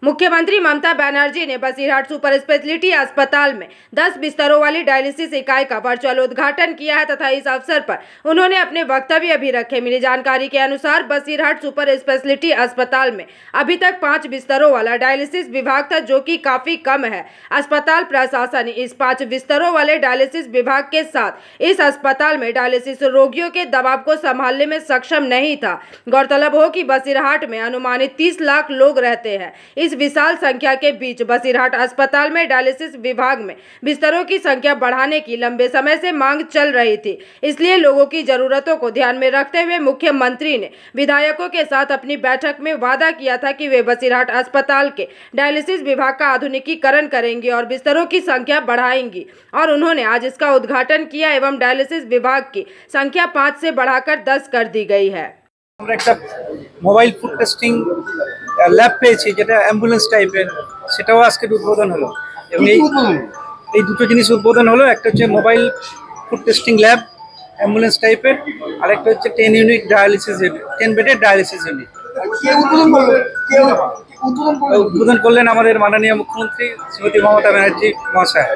मुख्यमंत्री ममता बनर्जी ने Basirhat super speciality अस्पताल में 10 बिस्तरों वाली डायलिसिस इकाई का वर्चुअल उद्घाटन किया है तथा इस अवसर पर उन्होंने अपने वक्तव्य भी रखे। मिली जानकारी के अनुसार बसीरहाट सुपर स्पेशलिटी अस्पताल में अभी तक 5 बिस्तरों वाला डायलिसिस विभाग था, जो कि काफी कम है। अस्पताल प्रशासन इस 5 बिस्तरों वाले डायलिसिस विभाग के साथ इस अस्पताल में डायलिसिस रोगियों के दबाव को संभालने में सक्षम नहीं था। गौरतलब हो कि बसीरहाट में अनुमानित 30 लाख लोग रहते हैं। इस विशाल संख्या के बीच बसीरहाट अस्पताल में डायलिसिस विभाग में बिस्तरों की संख्या बढ़ाने की लंबे समय से मांग चल रही थी। इसलिए लोगों की जरूरतों को ध्यान में रखते हुए मुख्यमंत्री ने विधायकों के साथ अपनी बैठक में वादा किया था कि वे बसीरहाट अस्पताल के डायलिसिस विभाग का आधुनिकीकरण करेंगे और बिस्तरों की संख्या बढ़ाएंगी। और उन्होंने आज इसका उद्घाटन किया एवं डायलिसिस विभाग की संख्या 5 से बढ़ाकर 10 कर दी गई है। আমরা একটা মোবাইল ফুড টেস্টিং ল্যাব পেয়েছি, যেটা অ্যাম্বুলেন্স টাইপের, সেটাও আজকে উদ্বোধন হলো। এবং এই দুটো জিনিস উদ্বোধন হলো, একটা হচ্ছে mobile food testing lab ambulance টাইপের, আর একটা হচ্ছে 10 ইউনিট ডায়ালিসিস ইউনিট, 10 বেডের ডায়ালিসিস ইউনিট। উদ্বোধন করলেন আমাদের মাননীয় মুখ্যমন্ত্রী শ্রীমতী মমতা ব্যানার্জি মহাশয়।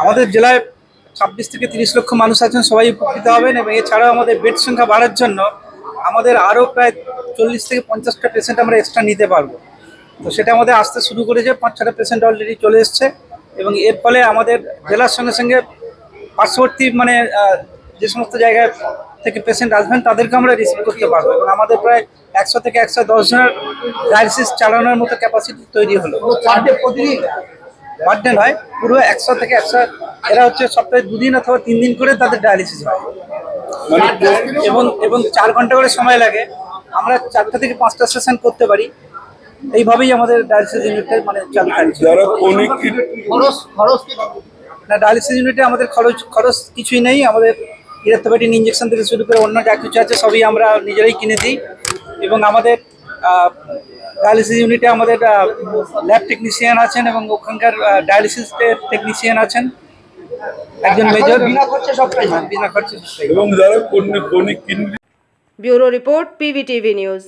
আমাদের জেলায় 26 থেকে 30 লক্ষ মানুষ আছেন, সবাই উপকৃত হবেন। এবং এছাড়াও আমাদের বেড সংখ্যা বাড়ার জন্য আমাদের আরও প্রায় 40 থেকে 50টা পেশেন্ট আমরা এক্সট্রা নিতে পারবো। তো সেটা আমাদের আসতে শুরু করেছে, 5-6টা পেশেন্ট অলরেডি চলে এসছে। এবং এর ফলে আমাদের জেলার সঙ্গে সঙ্গে পার্শ্ববর্তী যে সমস্ত জায়গায় থেকে পেশেন্ট আসবেন তাদেরকে আমরা রিসিভ করতে পারবো। এবং আমাদের প্রায় 100 থেকে 110 জনের ডায়ালিসিস চালানোর মতো ক্যাপাসিটি তৈরি হলো। বার্থডে নয়, পুরো 100 থেকে 100, এরা হচ্ছে সপ্তাহে 2 দিন অথবা 3 দিন করে তাদের ডায়ালিসিস হয়। এবং 4 ঘন্টা করে সময় লাগে। আমরা 4টা থেকে 5টা সেশন করতে পারি। এইভাবেই আমাদের ডায়ালিসিস ইউনিটটা চালু থাকছে। না, ডায়ালিসিস ইউনিটে আমাদের খরচ কিছুই নেই। আমাদের ইলেকট্রোলাইটিন ইঞ্জেকশন থেকে শুরু করে অন্য যা কিছু আছে সবই আমরা নিজেরাই কিনে দিই। এবং আমাদের ডায়ালিসিস ইউনিটে আমাদের ল্যাব টেকনিশিয়ান আছেন এবং ওখানকার ডায়ালিসিস টেকনিশিয়ান আছেন, একজন মেজর, বিনা খরচে সবটাই। এবং যারা কোন ব্যুরো রিপোর্ট, PVTV নিউজ।